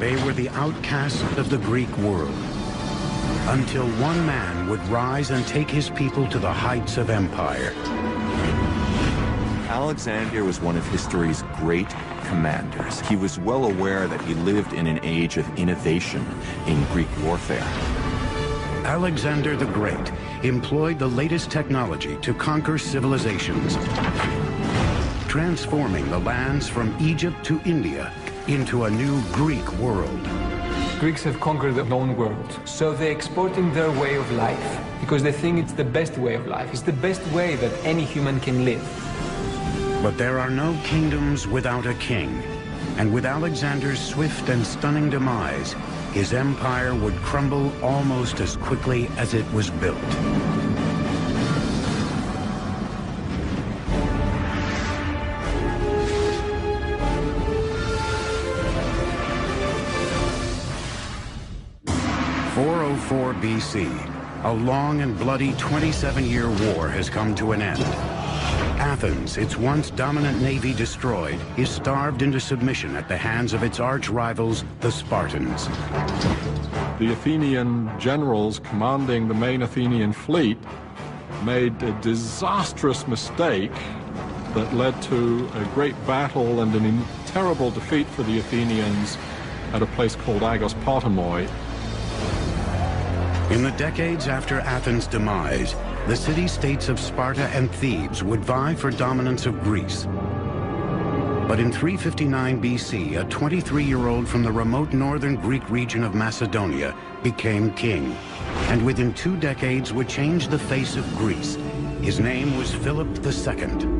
They were the outcasts of the Greek world, until one man would rise and take his people to the heights of empire. Alexander was one of history's great commanders. He was well aware that he lived in an age of innovation in Greek warfare. Alexander the Great employed the latest technology to conquer civilizations, transforming the lands from Egypt to India into a new Greek world. Greeks have conquered the known world, so they're exporting their way of life because they think it's the best way of life. It's the best way that any human can live. But there are no kingdoms without a king, and with Alexander's swift and stunning demise, his empire would crumble almost as quickly as it was built. BC, a long and bloody 27-year war has come to an end. Athens, its once dominant navy destroyed, is starved into submission at the hands of its arch-rivals, the Spartans. The Athenian generals commanding the main Athenian fleet made a disastrous mistake that led to a great battle and a terrible defeat for the Athenians at a place called Agos-Potamoi. In the decades after Athens' demise, the city-states of Sparta and Thebes would vie for dominance of Greece. But in 359 BC, a 23-year-old from the remote northern Greek region of Macedonia became king, and within 2 decades would change the face of Greece. His name was Philip II.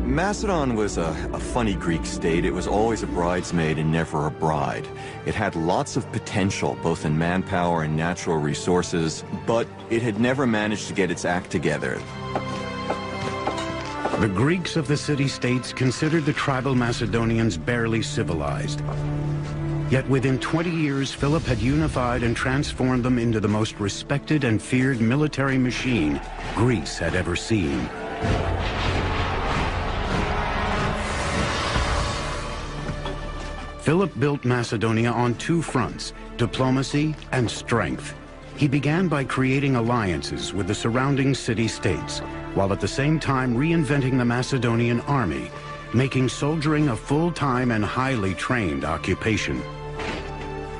Macedon was a funny Greek state. It was always a bridesmaid and never a bride. It had lots of potential, both in manpower and natural resources, but it had never managed to get its act together. The Greeks of the city-states considered the tribal Macedonians barely civilized. Yet within 20 years, Philip had unified and transformed them into the most respected and feared military machine Greece had ever seen. Philip built Macedonia on 2 fronts, diplomacy and strength. He began by creating alliances with the surrounding city-states, while at the same time reinventing the Macedonian army, making soldiering a full-time and highly trained occupation.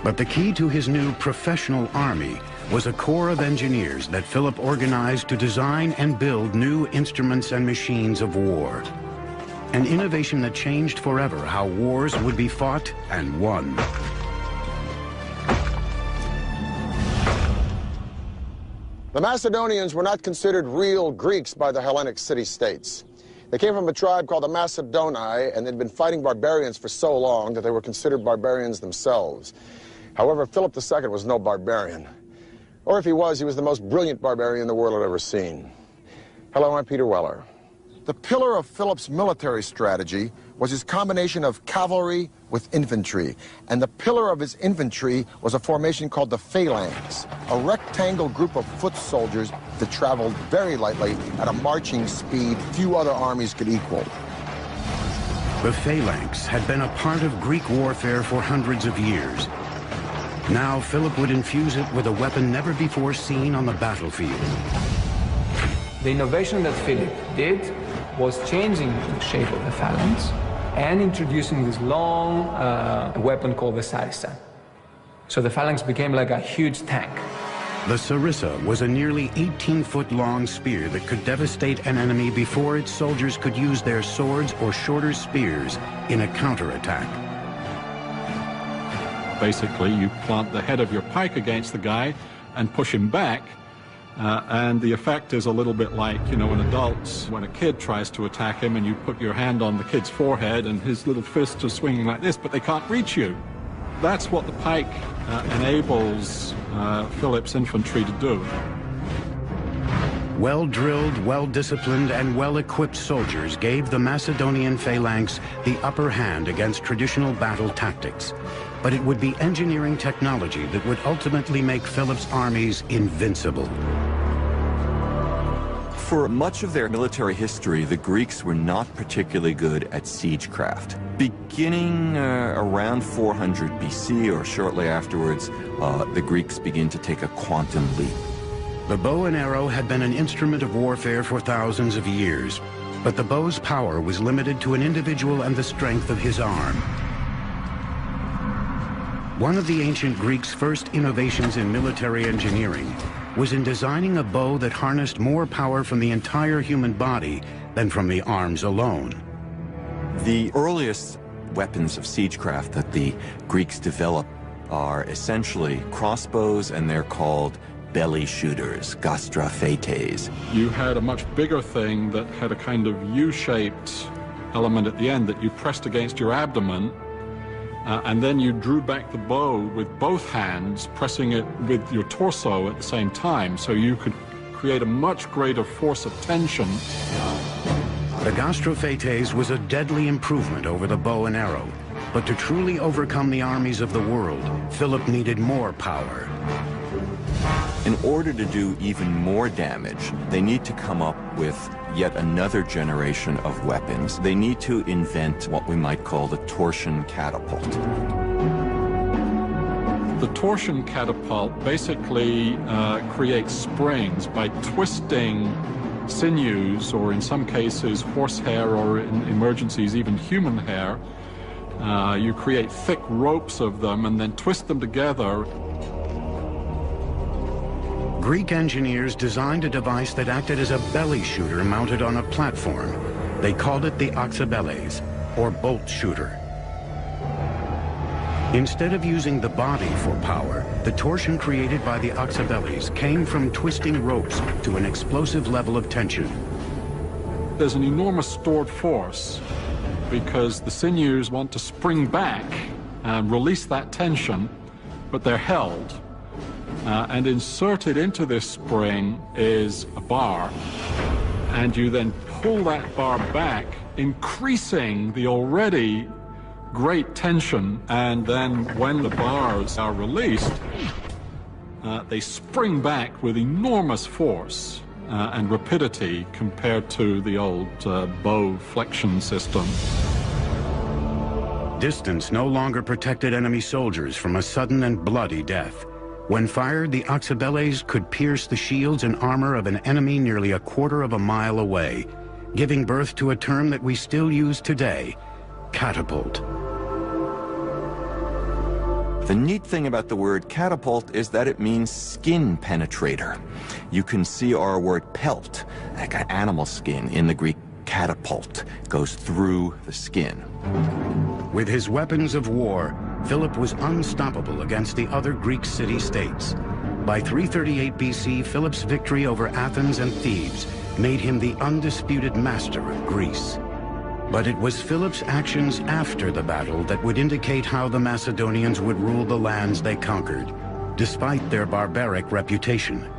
But the key to his new professional army was a corps of engineers that Philip organized to design and build new instruments and machines of war. An innovation that changed forever how wars would be fought and won. The Macedonians were not considered real Greeks by the Hellenic city-states. They came from a tribe called the Macedoni, and they'd been fighting barbarians for so long that they were considered barbarians themselves. However, Philip II was no barbarian. Or if he was the most brilliant barbarian the world had ever seen. Hello, I'm Peter Weller. The pillar of Philip's military strategy was his combination of cavalry with infantry, and the pillar of his infantry was a formation called the phalanx, a rectangle group of foot soldiers that traveled very lightly at a marching speed few other armies could equal. The phalanx had been a part of Greek warfare for hundreds of years. Now Philip would infuse it with a weapon never before seen on the battlefield. The innovation that Philip did was changing the shape of the phalanx and introducing this long weapon called the sarissa. So the phalanx became like a huge tank. The sarissa was a nearly 18-foot-long spear that could devastate an enemy before its soldiers could use their swords or shorter spears in a counterattack. Basically, you plant the head of your pike against the guy and push him back. And the effect is a little bit like, you know, when a kid tries to attack him and you put your hand on the kid's forehead and his little fists are swinging like this, but they can't reach you. That's what the pike enables Philip's infantry to do. Well-drilled, well-disciplined, and well-equipped soldiers gave the Macedonian phalanx the upper hand against traditional battle tactics. But it would be engineering technology that would ultimately make Philip's armies invincible. For much of their military history, the Greeks were not particularly good at siegecraft. Beginning around 400 BC or shortly afterwards, the Greeks begin to take a quantum leap. The bow and arrow had been an instrument of warfare for thousands of years, but the bow's power was limited to an individual and the strength of his arm. One of the ancient Greeks' first innovations in military engineering was in designing a bow that harnessed more power from the entire human body than from the arms alone. The earliest weapons of siegecraft that the Greeks developed are essentially crossbows, and they're called belly shooters, gastrophetes. You had a much bigger thing that had a kind of U-shaped element at the end that you pressed against your abdomen, and then you drew back the bow with both hands, pressing it with your torso at the same time, so you could create a much greater force of tension. The gastrophetes was a deadly improvement over the bow and arrow, but to truly overcome the armies of the world, Philip needed more power. In order to do even more damage, they need to come up with yet another generation of weapons. They need to invent what we might call the torsion catapult. The torsion catapult basically creates springs by twisting sinews, or in some cases horsehair, or in emergencies even human hair. You create thick ropes of them and then twist them together. Greek engineers designed a device that acted as a belly shooter mounted on a platform. They called it the oxybeles, or bolt shooter. Instead of using the body for power, the torsion created by the oxybeles came from twisting ropes to an explosive level of tension. There's an enormous stored force because the sinews want to spring back and release that tension, but they're held. And inserted into this spring is a bar, and you then pull that bar back, increasing the already great tension, and then when the bars are released, they spring back with enormous force and rapidity compared to the old bow flexion system. Distance no longer protected enemy soldiers from a sudden and bloody death. When fired, the oxybeles could pierce the shields and armor of an enemy nearly a quarter of a mile away, giving birth to a term that we still use today, catapult. The neat thing about the word catapult is that it means skin penetrator. You can see our word pelt, like an animal skin, in the Greek catapult, goes through the skin. With his weapons of war, Philip was unstoppable against the other Greek city-states. By 338 BC, Philip's victory over Athens and Thebes made him the undisputed master of Greece. But it was Philip's actions after the battle that would indicate how the Macedonians would rule the lands they conquered, despite their barbaric reputation.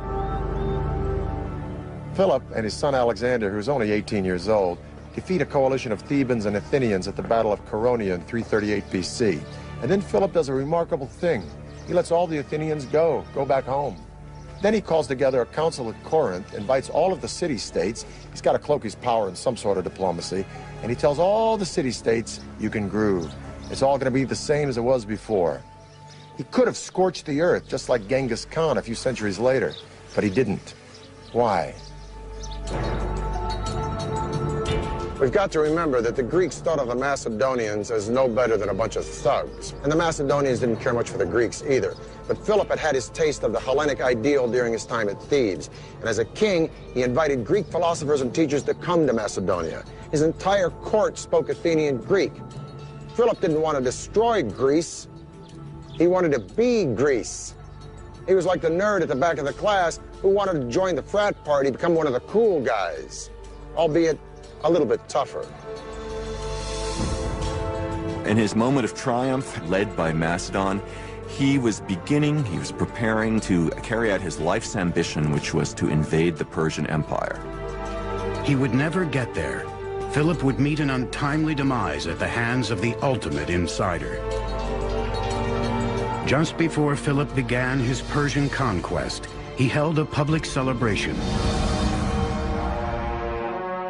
Philip and his son Alexander, who was only 18 years old, defeat a coalition of Thebans and Athenians at the Battle of Chaeronea in 338 BC. And then Philip does a remarkable thing. He lets all the Athenians go back home. Then he calls together a council at Corinth, invites all of the city-states. He's got to cloak his power in some sort of diplomacy. And he tells all the city-states, you can groove. It's all going to be the same as it was before. He could have scorched the earth, just like Genghis Khan a few centuries later, but he didn't. Why? We've got to remember that the Greeks thought of the Macedonians as no better than a bunch of thugs. And the Macedonians didn't care much for the Greeks either. But Philip had had his taste of the Hellenic ideal during his time at Thebes. And as a king, he invited Greek philosophers and teachers to come to Macedonia. His entire court spoke Athenian Greek. Philip didn't want to destroy Greece. He wanted to be Greece. He was like the nerd at the back of the class who wanted to join the frat party, become one of the cool guys, albeit a little bit tougher. In his moment of triumph, led by Macedon, he was preparing to carry out his life's ambition, which was to invade the Persian Empire. He would never get there. Philip would meet an untimely demise at the hands of the ultimate insider. Just before Philip began his Persian conquest, he held a public celebration.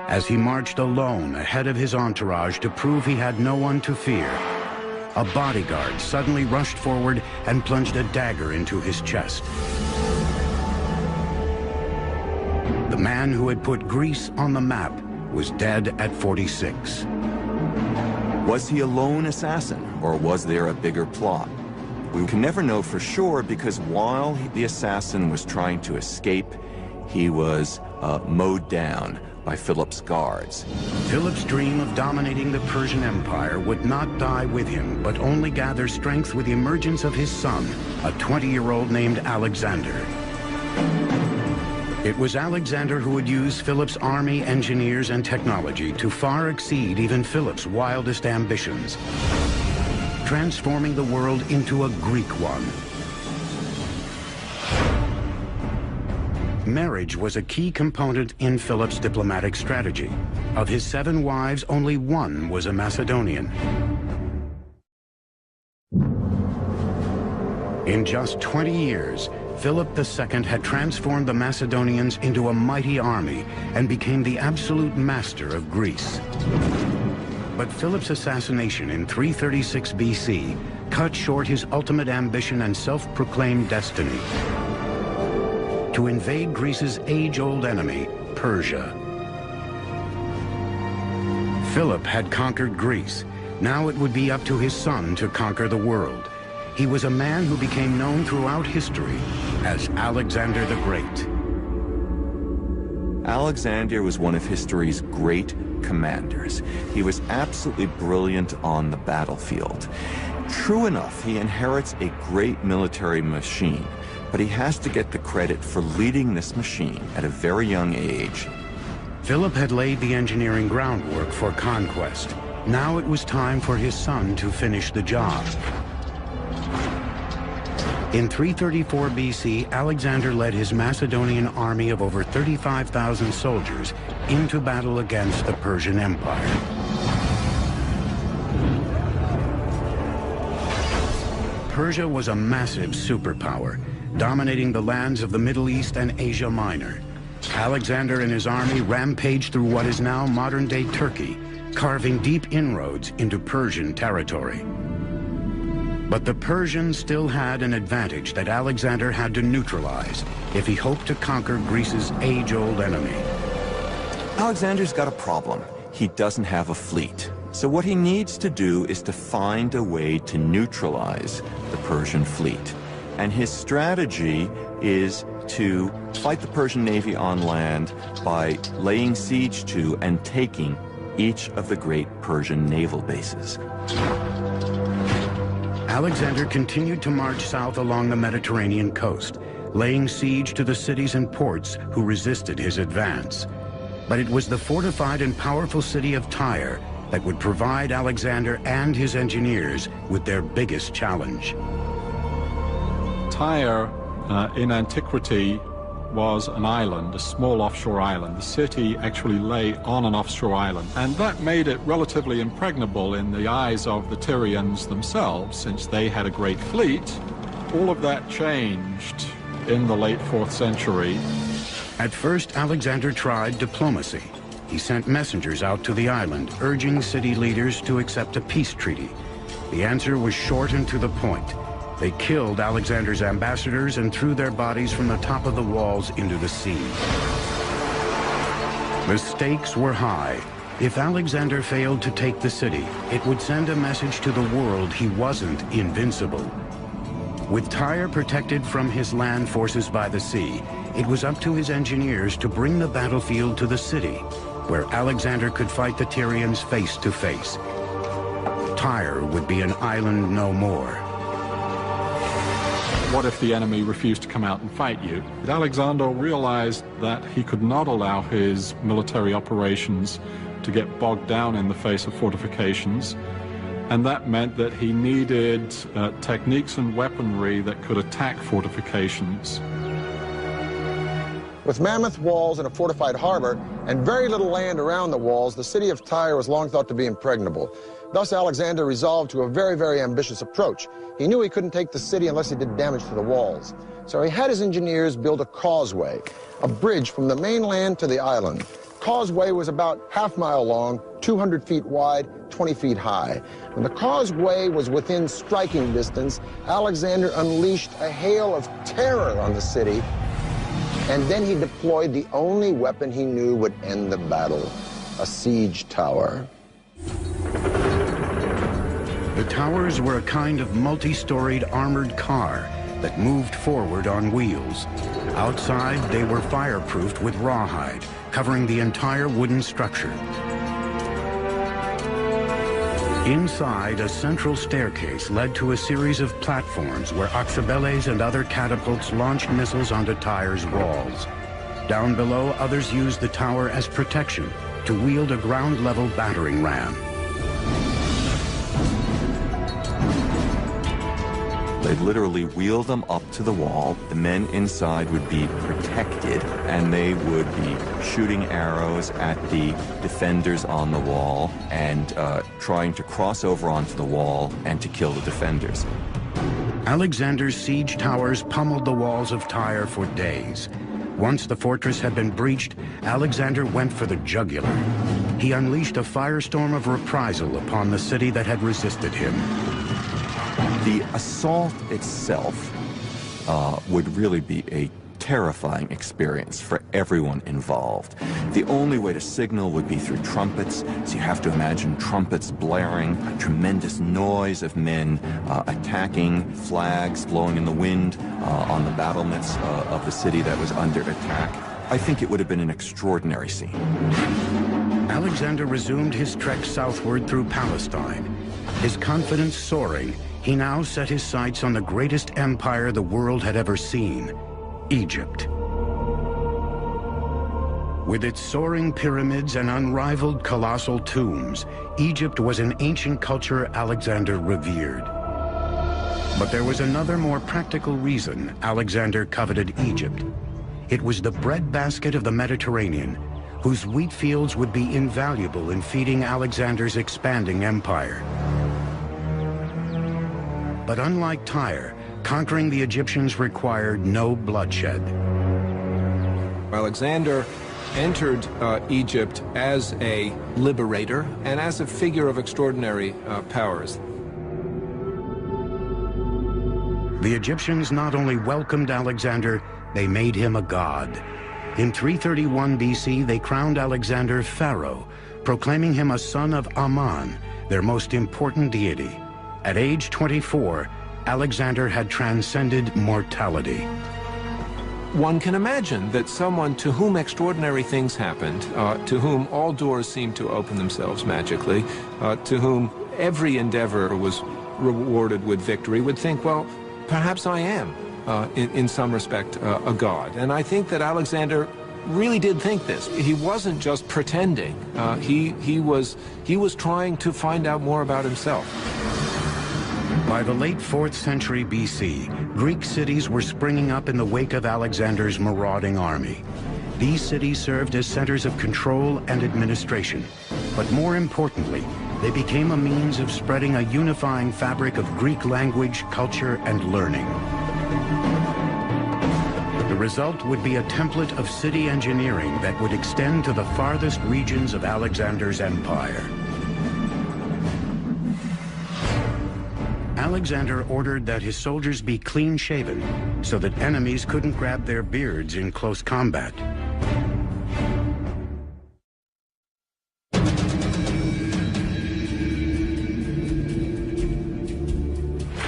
as he marched alone ahead of his entourage to prove he had no one to fear. A bodyguard suddenly rushed forward and plunged a dagger into his chest. The man who had put Greece on the map was dead at 46. Was he a lone assassin, or was there a bigger plot? We can never know for sure, because while the assassin was trying to escape, he was mowed down by Philip's guards. Philip's dream of dominating the Persian Empire would not die with him, but only gather strength with the emergence of his son, a 20-year-old named Alexander. It was Alexander who would use Philip's army, engineers, and technology to far exceed even Philip's wildest ambitions, transforming the world into a Greek one. Marriage was a key component in Philip's diplomatic strategy. Of his 7 wives, only 1 was a Macedonian. In just 20 years, Philip II had transformed the Macedonians into a mighty army and became the absolute master of Greece. But Philip's assassination in 336 BC cut short his ultimate ambition and self-proclaimed destiny: to invade Greece's age-old enemy, Persia. Philip had conquered Greece. Now it would be up to his son to conquer the world. He was a man who became known throughout history as Alexander the Great. Alexander was one of history's great commanders. He was absolutely brilliant on the battlefield. True enough, he inherits a great military machine, but he has to get the credit for leading this machine at a very young age. Philip had laid the engineering groundwork for conquest. Now it was time for his son to finish the job. In 334 BC, Alexander led his Macedonian army of over 35,000 soldiers into battle against the Persian Empire. Persia was a massive superpower, dominating the lands of the Middle East and Asia Minor. Alexander and his army rampaged through what is now modern-day Turkey, carving deep inroads into Persian territory. But the Persians still had an advantage that Alexander had to neutralize if he hoped to conquer Greece's age-old enemy. Alexander's got a problem. He doesn't have a fleet. So what he needs to do is to find a way to neutralize the Persian fleet. And his strategy is to fight the Persian Navy on land by laying siege to and taking each of the great Persian naval bases. Alexander continued to march south along the Mediterranean coast, laying siege to the cities and ports who resisted his advance. But it was the fortified and powerful city of Tyre that would provide Alexander and his engineers with their biggest challenge. Tyre, in antiquity, was an island, a small offshore island. The city actually lay on an offshore island, and that made it relatively impregnable in the eyes of the Tyrians themselves, since they had a great fleet. All of that changed in the late 4th century. At first, Alexander tried diplomacy. He sent messengers out to the island, urging city leaders to accept a peace treaty. The answer was short and to the point. They killed Alexander's ambassadors and threw their bodies from the top of the walls into the sea. The stakes were high. If Alexander failed to take the city, it would send a message to the world he wasn't invincible. With Tyre protected from his land forces by the sea, it was up to his engineers to bring the battlefield to the city, where Alexander could fight the Tyrians face to face. Tyre would be an island no more. What if the enemy refused to come out and fight you? Alexander realized that he could not allow his military operations to get bogged down in the face of fortifications, and that meant that he needed techniques and weaponry that could attack fortifications. With mammoth walls and a fortified harbor and very little land around the walls, the city of Tyre was long thought to be impregnable. Thus, Alexander resolved to a very, very ambitious approach. He knew he couldn't take the city unless he did damage to the walls. So he had his engineers build a causeway, a bridge from the mainland to the island. causeway was about half-mile long, 200 feet wide, 20 feet high. When the causeway was within striking distance, Alexander unleashed a hail of terror on the city, and then he deployed the only weapon he knew would end the battle, a siege tower. The towers were a kind of multi-storied armored car that moved forward on wheels. Outside, they were fireproofed with rawhide, covering the entire wooden structure. Inside, a central staircase led to a series of platforms where oxabeles and other catapults launched missiles onto Tyre's walls. Down below, others used the tower as protection to wield a ground-level battering ram. They'd literally wheel them up to the wall. The men inside would be protected, and they would be shooting arrows at the defenders on the wall and trying to cross over onto the wall and to kill the defenders. Alexander's siege towers pummeled the walls of Tyre for days. Once the fortress had been breached, Alexander went for the jugular. He unleashed a firestorm of reprisal upon the city that had resisted him. The assault itself would really be a terrifying experience for everyone involved. The only way to signal would be through trumpets, so you have to imagine trumpets blaring, a tremendous noise of men attacking, flags blowing in the wind on the battlements of the city that was under attack. I think it would have been an extraordinary scene. Alexander resumed his trek southward through Palestine. His confidence soaring, he now set his sights on the greatest empire the world had ever seen, Egypt. With its soaring pyramids and unrivaled colossal tombs, Egypt was an ancient culture Alexander revered. But there was another more practical reason Alexander coveted Egypt. It was the breadbasket of the Mediterranean, whose wheat fields would be invaluable in feeding Alexander's expanding empire. But unlike Tyre, conquering the Egyptians required no bloodshed. Alexander entered Egypt as a liberator and as a figure of extraordinary powers. The Egyptians not only welcomed Alexander, they made him a god. In 331 BC, they crowned Alexander pharaoh, proclaiming him a son of Ammon, their most important deity. At age 24, Alexander had transcended mortality. One can imagine that someone to whom extraordinary things happened, to whom all doors seemed to open themselves magically, to whom every endeavor was rewarded with victory, would think, well, perhaps I am, in some respect, a god. And I think that Alexander really did think this. He wasn't just pretending. He was trying to find out more about himself. By the late 4th century BC, Greek cities were springing up in the wake of Alexander's marauding army. These cities served as centers of control and administration, but more importantly, they became a means of spreading a unifying fabric of Greek language, culture, and learning. The result would be a template of city engineering that would extend to the farthest regions of Alexander's empire. Alexander ordered that his soldiers be clean-shaven so that enemies couldn't grab their beards in close combat.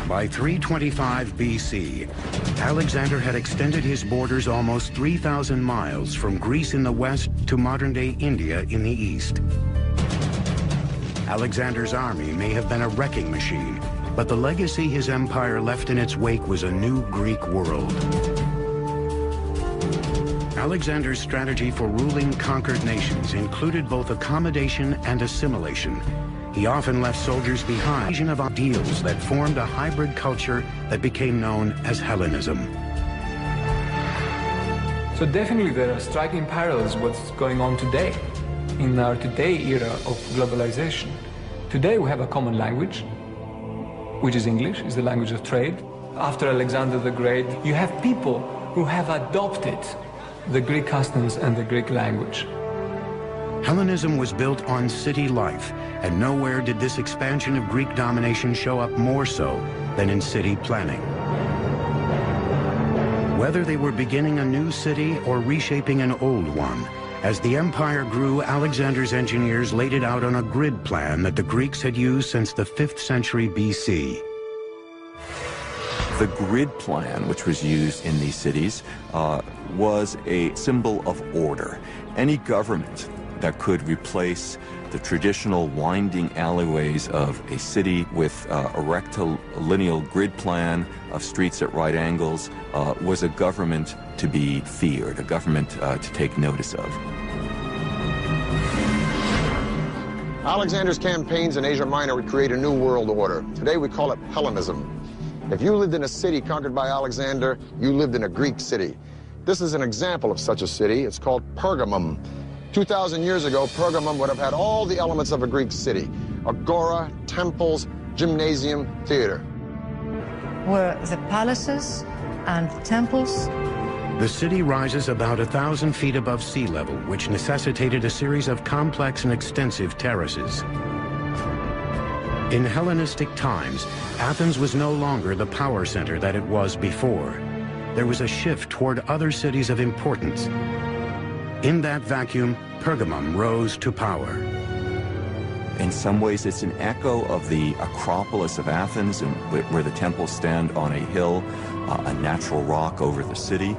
By 325 BC, Alexander had extended his borders almost 3,000 miles from Greece in the west to modern-day India in the east. Alexander's army may have been a wrecking machine, but the legacy his empire left in its wake was a new Greek world. Alexander's strategy for ruling conquered nations included both accommodation and assimilation. He often left soldiers behind a vision of ideals that formed a hybrid culture that became known as Hellenism. So definitely there are striking parallels with what's going on today, in our today era of globalization. Today we have a common language, which is English, is the language of trade. After Alexander the Great, you have people who have adopted the Greek customs and the Greek language. Hellenism was built on city life, and nowhere did this expansion of Greek domination show up more so than in city planning. Whether they were beginning a new city or reshaping an old one, as the empire grew, Alexander's engineers laid it out on a grid plan that the Greeks had used since the 5th century BC. The grid plan, which was used in these cities, was a symbol of order. Any government that could replace the traditional winding alleyways of a city with a rectilineal grid plan of streets at right angles was a government to be feared, a government to take notice of. Alexander's campaigns in Asia Minor would create a new world order. Today we call it Hellenism. If you lived in a city conquered by Alexander, you lived in a Greek city. This is an example of such a city. It's called Pergamum. 2,000 years ago, Pergamum would have had all the elements of a Greek city: agora, temples, gymnasium, theater. Were the palaces and temples? The city rises about 1,000 feet above sea level, which necessitated a series of complex and extensive terraces. In Hellenistic times, Athens was no longer the power center that it was before. There was a shift toward other cities of importance. In that vacuum, Pergamum rose to power. In some ways, it's an echo of the Acropolis of Athens, where the temples stand on a hill, a natural rock over the city.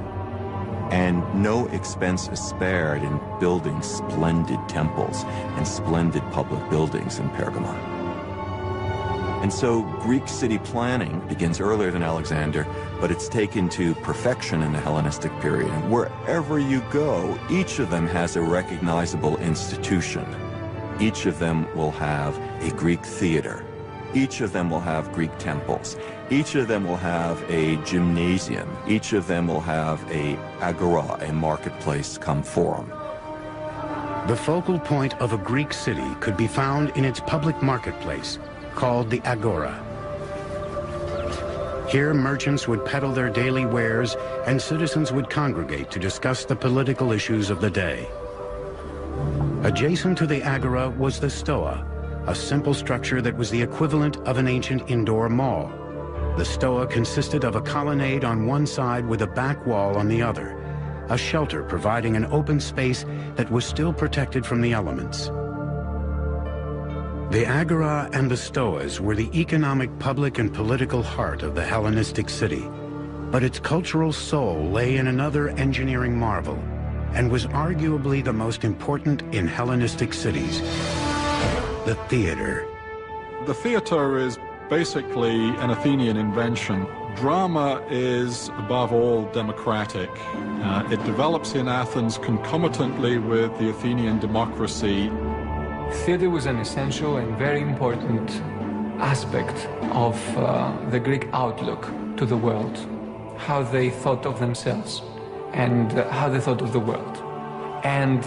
And no expense is spared in building splendid temples and splendid public buildings in Pergamum. And so Greek city planning begins earlier than Alexander, but it's taken to perfection in the Hellenistic period. And wherever you go, each of them has a recognizable institution. Each of them will have a Greek theater. Each of them will have Greek temples. Each of them will have a gymnasium. Each of them will have a agora, a marketplace come forum. The focal point of a Greek city could be found in its public marketplace, called the agora. Here, merchants would peddle their daily wares, and citizens would congregate to discuss the political issues of the day. Adjacent to the agora was the stoa, a simple structure that was the equivalent of an ancient indoor mall. The stoa consisted of a colonnade on one side with a back wall on the other, a shelter providing an open space that was still protected from the elements. The agora and the stoas were the economic, public, and political heart of the Hellenistic city, but its cultural soul lay in another engineering marvel, and was arguably the most important in Hellenistic cities: the theater. The theater is basically an Athenian invention. Drama is, above all, democratic. It develops in Athens concomitantly with the Athenian democracy. Theater was an essential and very important aspect of the Greek outlook to the world, how they thought of themselves and how they thought of the world. And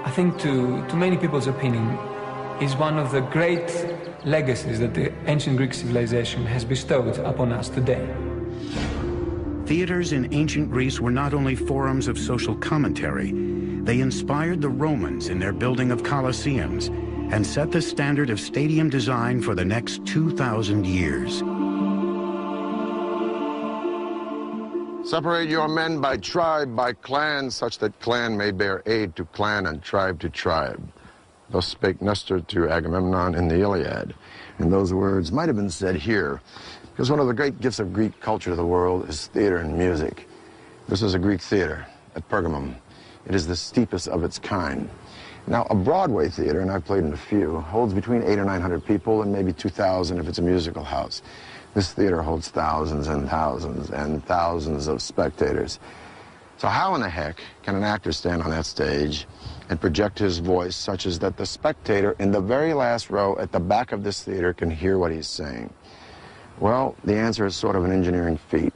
I think to many people's opinion, is one of the great legacies that the ancient Greek civilization has bestowed upon us today. Theaters in ancient Greece were not only forums of social commentary, they inspired the Romans in their building of colosseums and set the standard of stadium design for the next 2,000 years. Separate your men by tribe, by clan, such that clan may bear aid to clan and tribe to tribe. Thus spake Nestor to Agamemnon in the Iliad. And those words might have been said here, because one of the great gifts of Greek culture to the world is theater and music. This is a Greek theater at Pergamum. It is the steepest of its kind. Now, a Broadway theater, and I've played in a few, holds between 800 or 900 people and maybe 2,000 if it's a musical house. This theater holds thousands and thousands and thousands of spectators. So how in the heck can an actor stand on that stage and project his voice such as that the spectator in the very last row at the back of this theater can hear what he's saying? Well, the answer is sort of an engineering feat.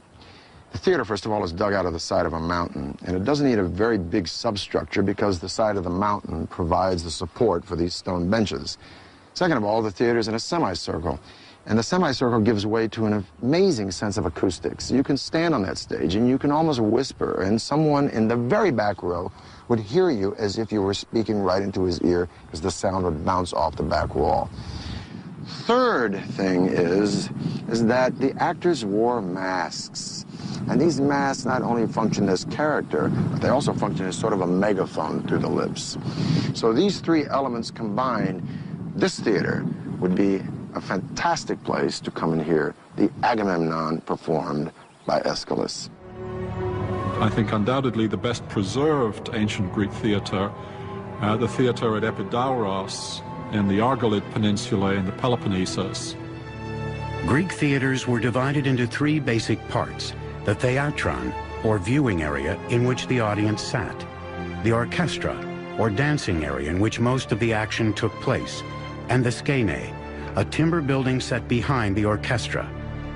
The theater, first of all, is dug out of the side of a mountain, and it doesn't need a very big substructure because the side of the mountain provides the support for these stone benches. Second of all, the theater is in a semicircle. And the semicircle gives way to an amazing sense of acoustics. You can stand on that stage and you can almost whisper, and someone in the very back row would hear you as if you were speaking right into his ear, as the sound would bounce off the back wall. Third thing is that the actors wore masks. And these masks not only function as character, but they also function as sort of a megaphone through the lips. So these three elements combined, this theater would be a fantastic place to come and hear the Agamemnon performed by Aeschylus. I think undoubtedly the best preserved ancient Greek theater, the theater at Epidauros in the Argolid Peninsula in the Peloponnesus. Greek theaters were divided into three basic parts: the theatron, or viewing area in which the audience sat; the orchestra, or dancing area in which most of the action took place; and the skene, a timber building set behind the orchestra.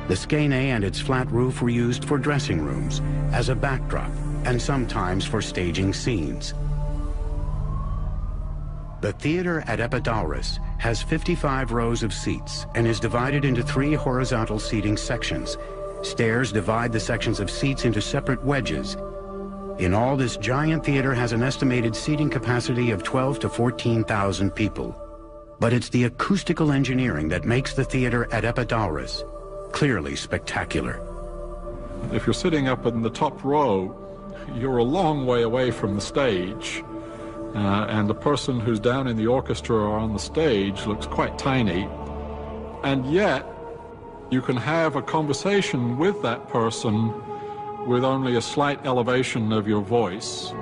The skene and its flat roof were used for dressing rooms, as a backdrop, and sometimes for staging scenes. The theater at Epidauros has 55 rows of seats and is divided into 3 horizontal seating sections. Stairs divide the sections of seats into separate wedges. In all, this giant theater has an estimated seating capacity of 12,000 to 14,000 people. But it's the acoustical engineering that makes the theater at Epidauros clearly spectacular. If you're sitting up in the top row, you're a long way away from the stage, and the person who's down in the orchestra or on the stage looks quite tiny, and yet you can have a conversation with that person with only a slight elevation of your voice.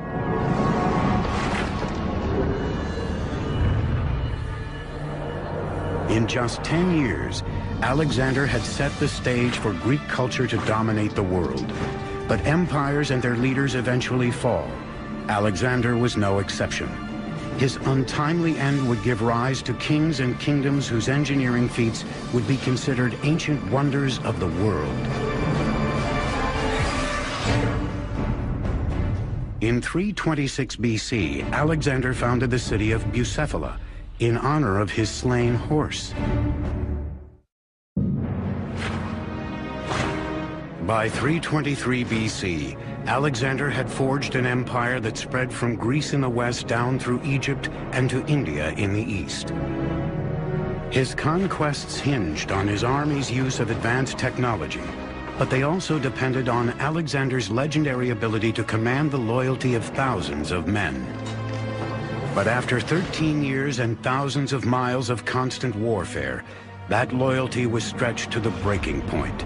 In just 10 years, Alexander had set the stage for Greek culture to dominate the world. But empires and their leaders eventually fall. Alexander was no exception. His untimely end would give rise to kings and kingdoms whose engineering feats would be considered ancient wonders of the world. In 326 BC, Alexander founded the city of Bucephala in honor of his slain horse. By 323 BC, Alexander had forged an empire that spread from Greece in the west down through Egypt and to India in the east. His conquests hinged on his army's use of advanced technology, but they also depended on Alexander's legendary ability to command the loyalty of thousands of men. But after 13 years and thousands of miles of constant warfare, that loyalty was stretched to the breaking point.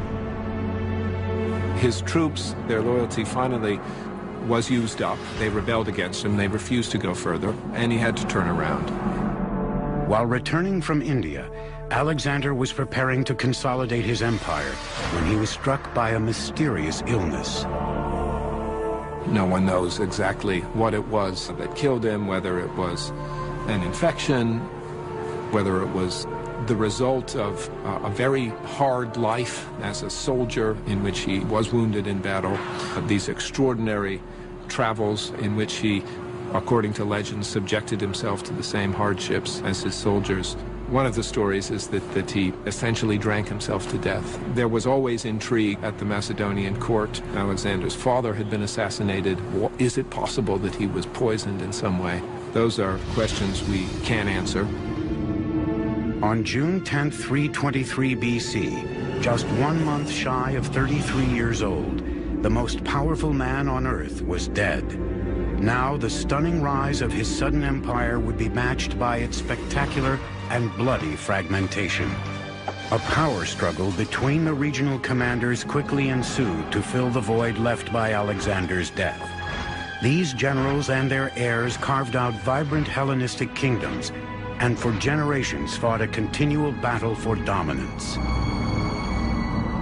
His troops, their loyalty finally was used up. They rebelled against him, they refused to go further, and he had to turn around. While returning from India, Alexander was preparing to consolidate his empire when he was struck by a mysterious illness. No one knows exactly what it was that killed him, whether it was an infection, whether it was the result of a very hard life as a soldier in which he was wounded in battle, these extraordinary travels in which he, according to legend, subjected himself to the same hardships as his soldiers. One of the stories is that he essentially drank himself to death. There was always intrigue at the Macedonian court. Alexander's father had been assassinated. Is it possible that he was poisoned in some way? Those are questions we can't answer. On June 10, 323 BC, just 1 month shy of 33 years old, the most powerful man on earth was dead. Now the stunning rise of his sudden empire would be matched by its spectacular and bloody fragmentation. A power struggle between the regional commanders quickly ensued to fill the void left by Alexander's death. These generals and their heirs carved out vibrant Hellenistic kingdoms and for generations fought a continual battle for dominance.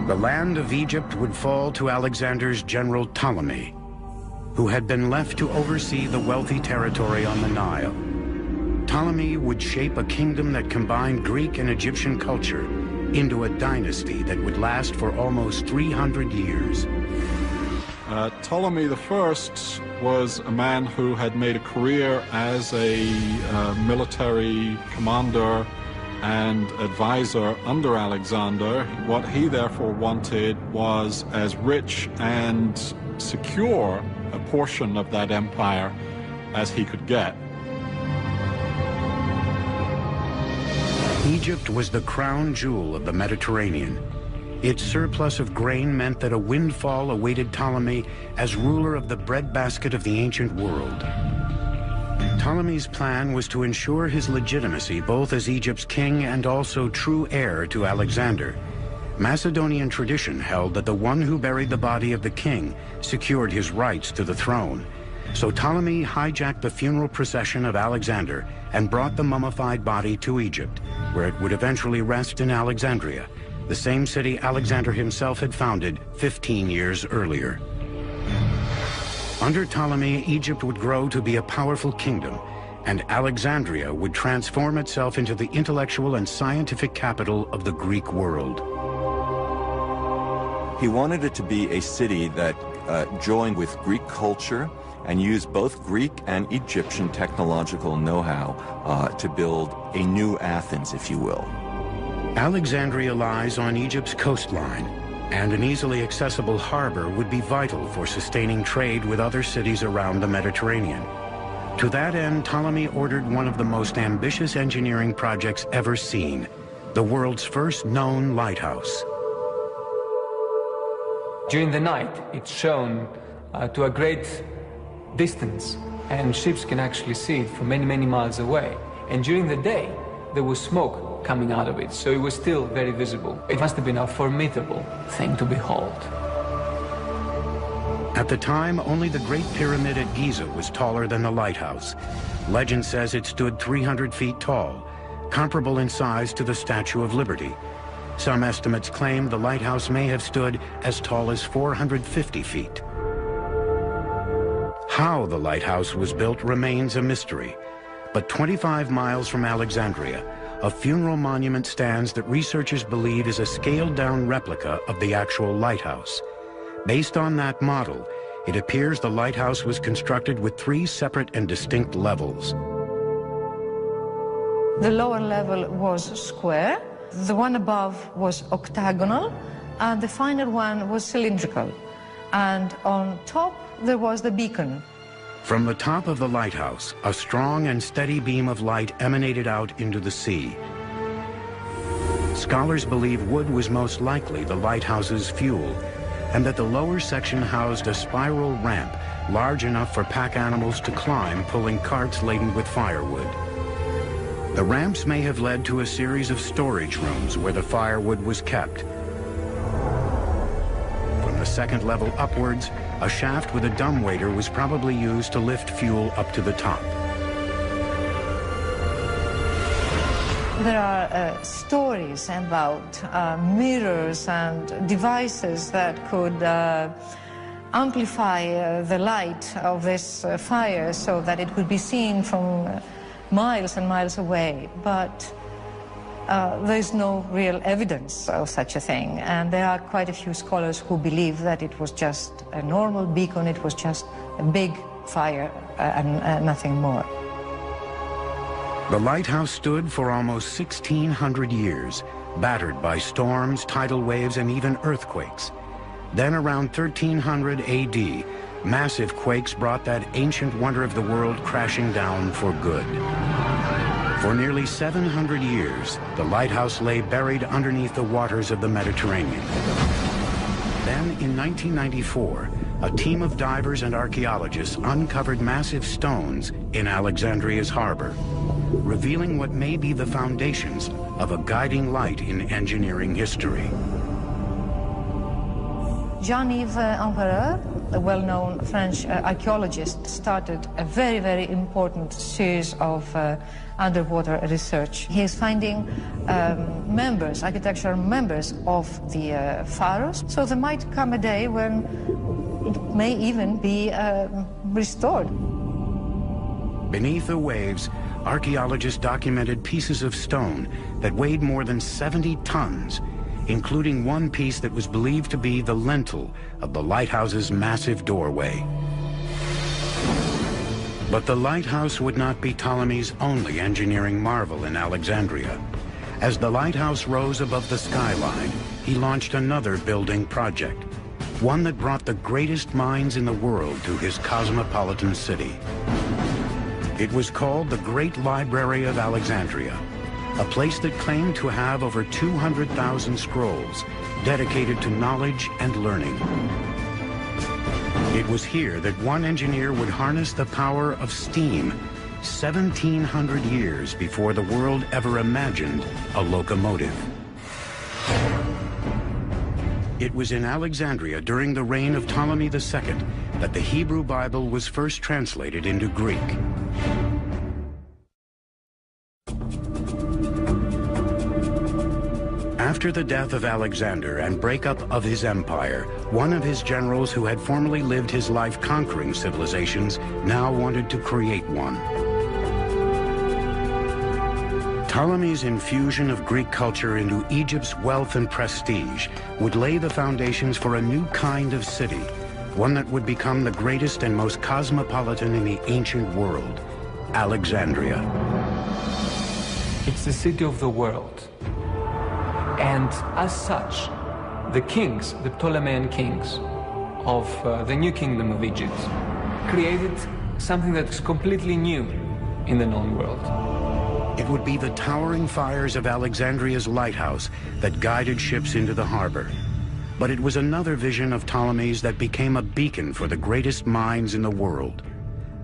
The land of Egypt would fall to Alexander's general Ptolemy, who had been left to oversee the wealthy territory on the Nile. Ptolemy would shape a kingdom that combined Greek and Egyptian culture into a dynasty that would last for almost 300 years. Ptolemy I was a man who had made a career as a military commander and advisor under Alexander. What he therefore wanted was as rich and secure a portion of that empire as he could get. Egypt was the crown jewel of the Mediterranean. Its surplus of grain meant that a windfall awaited Ptolemy as ruler of the breadbasket of the ancient world. Ptolemy's plan was to ensure his legitimacy both as Egypt's king and also true heir to Alexander. Macedonian tradition held that the one who buried the body of the king secured his rights to the throne. So Ptolemy hijacked the funeral procession of Alexander and brought the mummified body to Egypt, where it would eventually rest in Alexandria, the same city Alexander himself had founded 15 years earlier. Under Ptolemy, Egypt would grow to be a powerful kingdom, and Alexandria would transform itself into the intellectual and scientific capital of the Greek world. He wanted it to be a city that joined with Greek culture and used both Greek and Egyptian technological know-how to build a new Athens, if you will. Alexandria lies on Egypt's coastline, and an easily accessible harbor would be vital for sustaining trade with other cities around the Mediterranean. To that end, Ptolemy ordered one of the most ambitious engineering projects ever seen, the world's first known lighthouse. During the night, it's shown to a great distance, and ships can actually see it from many, many miles away. And during the day, there was smoke coming out of it, so it was still very visible. It must have been a formidable thing to behold. At the time, only the Great Pyramid at Giza was taller than the lighthouse. Legend says it stood 300 feet tall, comparable in size to the Statue of Liberty. Some estimates claim the lighthouse may have stood as tall as 450 feet. How the lighthouse was built remains a mystery, but 25 miles from Alexandria, a funeral monument stands that researchers believe is a scaled-down replica of the actual lighthouse. Based on that model, it appears the lighthouse was constructed with 3 separate and distinct levels. The lower level was square, the one above was octagonal, and the final one was cylindrical. And on top, there was the beacon. From the top of the lighthouse, a strong and steady beam of light emanated out into the sea. Scholars believe wood was most likely the lighthouse's fuel, and that the lower section housed a spiral ramp large enough for pack animals to climb, pulling carts laden with firewood. The ramps may have led to a series of storage rooms where the firewood was kept. From the second level upwards, a shaft with a dumbwaiter was probably used to lift fuel up to the top. There are stories about mirrors and devices that could amplify the light of this fire so that it could be seen from miles and miles away, but there's no real evidence of such a thing, and there are quite a few scholars who believe that it was just a normal beacon, it was just a big fire and nothing more. The lighthouse stood for almost 1,600 years, battered by storms, tidal waves, and even earthquakes. Then around 1300 AD, massive quakes brought that ancient wonder of the world crashing down for good. For nearly 700 years, the lighthouse lay buried underneath the waters of the Mediterranean. Then, in 1994, a team of divers and archaeologists uncovered massive stones in Alexandria's harbor, revealing what may be the foundations of a guiding light in engineering history. Jean-Yves Empereur, a well-known French archaeologist, started a very, very important series of underwater research. He is finding members, architectural members of the pharaohs, so there might come a day when it may even be restored. Beneath the waves, archaeologists documented pieces of stone that weighed more than 70 tons, including one piece that was believed to be the lintel of the lighthouse's massive doorway. But the lighthouse would not be Ptolemy's only engineering marvel in Alexandria. As the lighthouse rose above the skyline, he launched another building project, one that brought the greatest minds in the world to his cosmopolitan city. It was called the Great Library of Alexandria, a place that claimed to have over 200,000 scrolls dedicated to knowledge and learning. It was here that one engineer would harness the power of steam 1,700 years before the world ever imagined a locomotive. It was in Alexandria during the reign of Ptolemy II that the Hebrew Bible was first translated into Greek. After the death of Alexander and breakup of his empire, one of his generals who had formerly lived his life conquering civilizations now wanted to create one. Ptolemy's infusion of Greek culture into Egypt's wealth and prestige would lay the foundations for a new kind of city, one that would become the greatest and most cosmopolitan in the ancient world, Alexandria. It's the city of the world. And as such, the kings, the Ptolemean kings of the new kingdom of Egypt, created something that's completely new in the known world. It would be the towering fires of Alexandria's lighthouse that guided ships into the harbor. But it was another vision of Ptolemy's that became a beacon for the greatest minds in the world,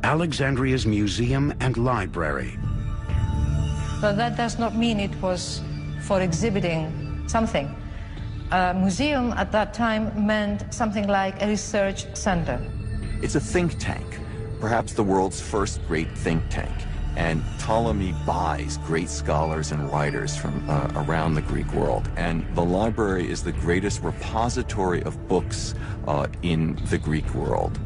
Alexandria's museum and library. But that does not mean it was for exhibiting something. A museum at that time meant something like a research center. It's a think tank, perhaps the world's first great think tank. And Ptolemy buys great scholars and writers from around the Greek world. And the library is the greatest repository of books in the Greek world.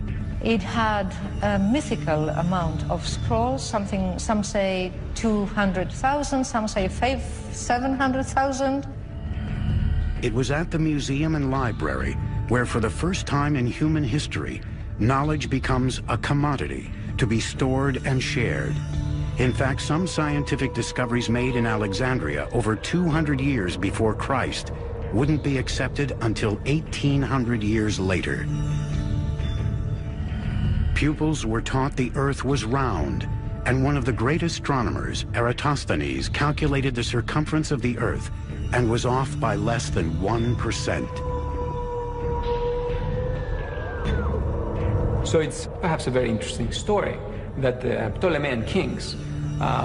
It had a mythical amount of scrolls, something, some say 200,000, some say 700,000. It was at the museum and library where, for the first time in human history, knowledge becomes a commodity to be stored and shared. In fact, some scientific discoveries made in Alexandria over 200 years before Christ wouldn't be accepted until 1,800 years later. Pupils were taught the Earth was round, and one of the great astronomers, Eratosthenes, calculated the circumference of the Earth and was off by less than 1%. So it's perhaps a very interesting story that the Ptolemean kings,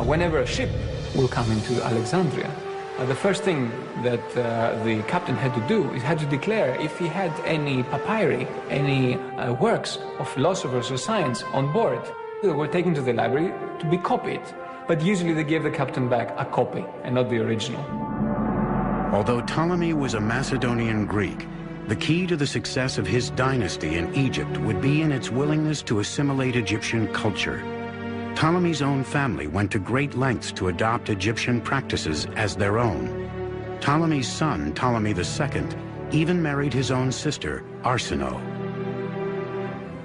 whenever a ship will come into Alexandria, the first thing that the captain had to do is had to declare if he had any papyri, any works of philosophers or science on board. They were taken to the library to be copied, but usually they gave the captain back a copy and not the original. Although Ptolemy was a Macedonian Greek, the key to the success of his dynasty in Egypt would be in its willingness to assimilate Egyptian culture. Ptolemy's own family went to great lengths to adopt Egyptian practices as their own. Ptolemy's son, Ptolemy II, even married his own sister, Arsinoe.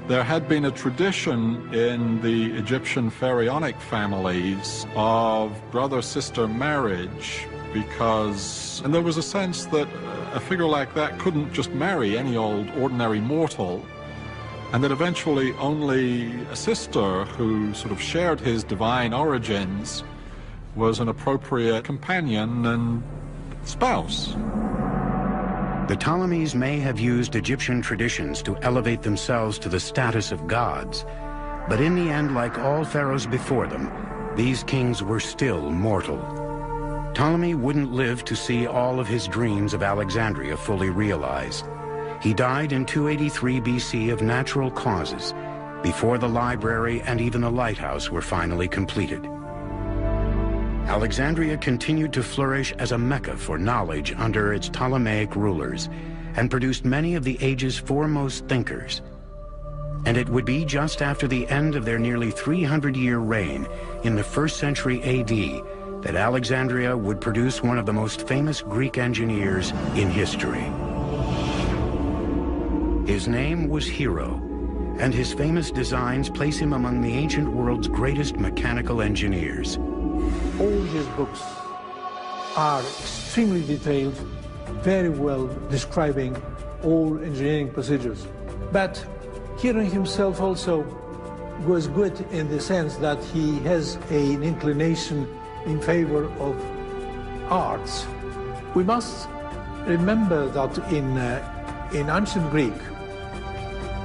There had been a tradition in the Egyptian pharaonic families of brother-sister marriage and there was a sense that a figure like that couldn't just marry any old ordinary mortal, and that eventually only a sister who sort of shared his divine origins was an appropriate companion and spouse. The Ptolemies may have used Egyptian traditions to elevate themselves to the status of gods, but in the end, like all pharaohs before them, these kings were still mortal. Ptolemy wouldn't live to see all of his dreams of Alexandria fully realized. He died in 283 BC of natural causes, before the library and even the lighthouse were finally completed. Alexandria continued to flourish as a mecca for knowledge under its Ptolemaic rulers, and produced many of the age's foremost thinkers. And it would be just after the end of their nearly 300-year reign, in the 1st century AD, that Alexandria would produce one of the most famous Greek engineers in history. His name was Hero, and his famous designs place him among the ancient world's greatest mechanical engineers. All his books are extremely detailed, very well describing all engineering procedures. But Hero himself also was good in the sense that he has an inclination in favor of arts. We must remember that in ancient Greek,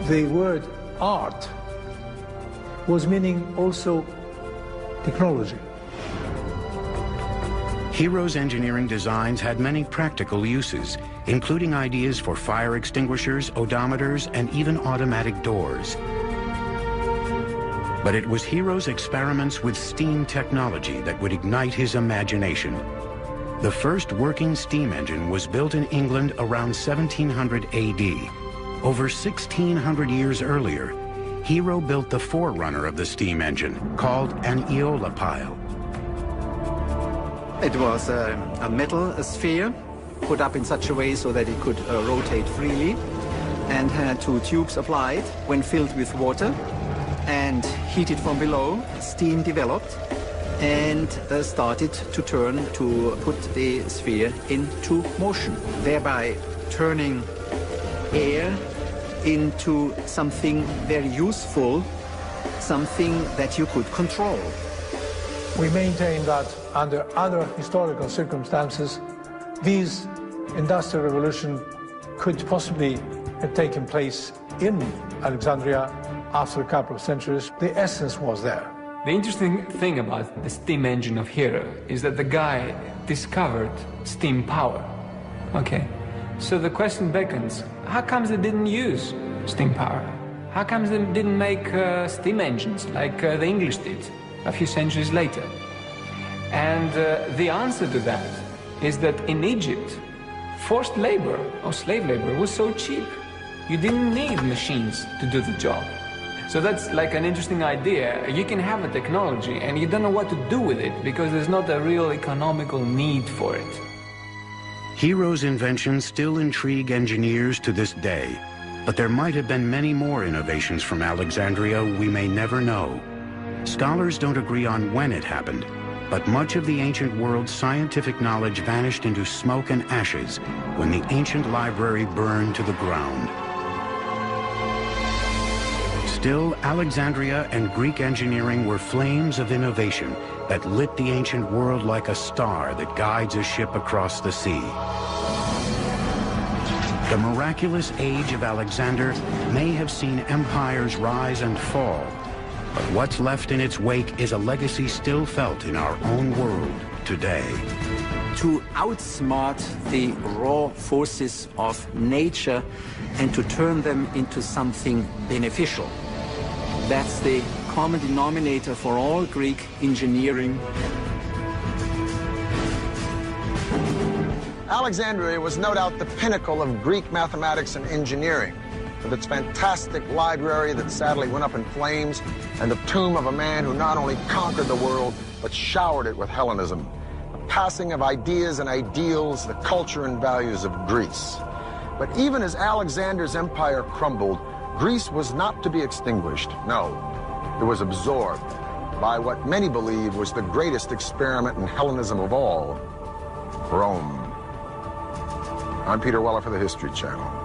the word art was meaning also technology. Hero's engineering designs had many practical uses, including ideas for fire extinguishers, odometers, and even automatic doors. But it was Hero's experiments with steam technology that would ignite his imagination. The first working steam engine was built in England around 1700 AD. Over 1600 years earlier, Hero built the forerunner of the steam engine, called an Eola pile. It was a metal sphere put up in such a way so that it could rotate freely, and had two tubes applied. When filled with water and heated from below, steam developed and started to turn to put the sphere into motion, thereby turning air into something very useful, something that you could control. We maintain that under other historical circumstances, this industrial revolution could possibly have taken place in Alexandria after a couple of centuries. The essence was there. The interesting thing about the steam engine of Hero is that the guy discovered steam power. Okay, so the question beckons, how comes they didn't use steam power? How comes they didn't make steam engines like the English did a few centuries later? And the answer to that is that in Egypt, forced labor or slave labor was so cheap. You didn't need machines to do the job. So that's like an interesting idea. You can have a technology and you don't know what to do with it because there's not a real economical need for it. Hero's inventions still intrigue engineers to this day, but there might have been many more innovations from Alexandria we may never know. Scholars don't agree on when it happened, but much of the ancient world's scientific knowledge vanished into smoke and ashes when the ancient library burned to the ground. Still, Alexandria and Greek engineering were flames of innovation that lit the ancient world like a star that guides a ship across the sea. The miraculous age of Alexander may have seen empires rise and fall, but what's left in its wake is a legacy still felt in our own world today. To outsmart the raw forces of nature and to turn them into something beneficial. That's the common denominator for all Greek engineering. Alexandria was no doubt the pinnacle of Greek mathematics and engineering, with its fantastic library that sadly went up in flames, and the tomb of a man who not only conquered the world, but showered it with Hellenism, the passing of ideas and ideals, the culture and values of Greece. But even as Alexander's empire crumbled, Greece was not to be extinguished. No, it was absorbed by what many believe was the greatest experiment in Hellenism of all, Rome. I'm Peter Weller for the History Channel.